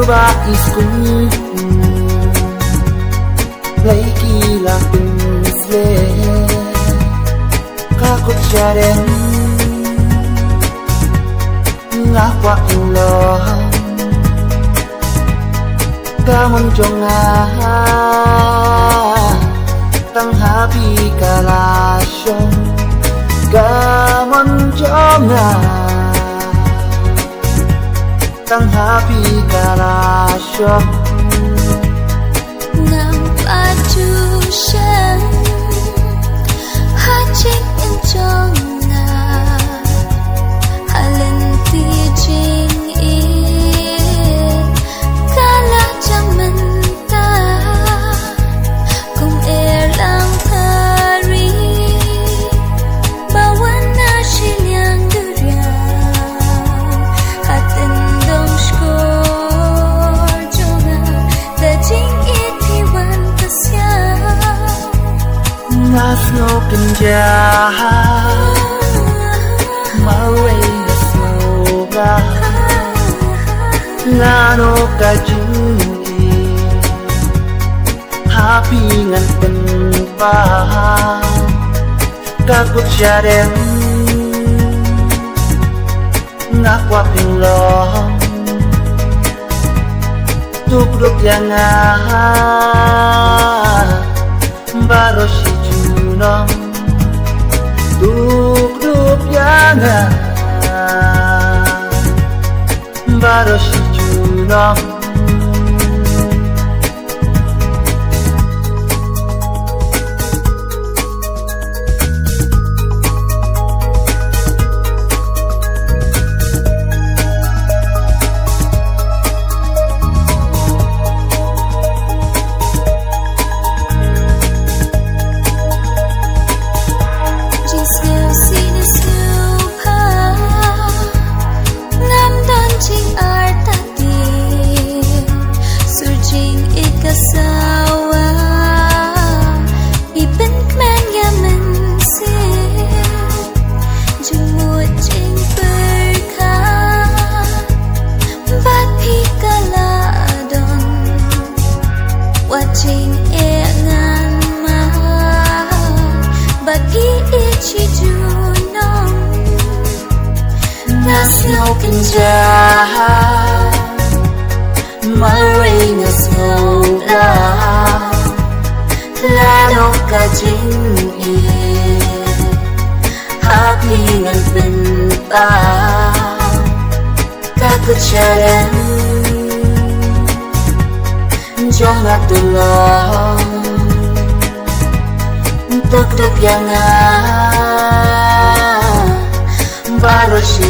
ba iskun lấy kỳ làm từng dễ ca cốt cha đen ngã qua in lo ca mong cho ngã tăng happy cả là sông ca mong cho ngã tăng happy cả là sông ngam pa chu shen ha ching in chong na halen ti ching i kala chang man ta kum er lang thari bawan na shilyang durya hatin dong skor jonga da ching nga snow kinja maway na snow ba nga no ka jingi happy ngan pen pa ka kut jarem nga kwa ping lo tuk duk yang baro si junong duk yang baro si junong kasawa iben kman yaman se jumut jing berka bat pi kala don watching e ngan ma bat pi ichi junong nasno kinja Maring a snow la no ka jing i happy ngan pen pa ka ku charan jong a tu lo tuk tuk yang baro shi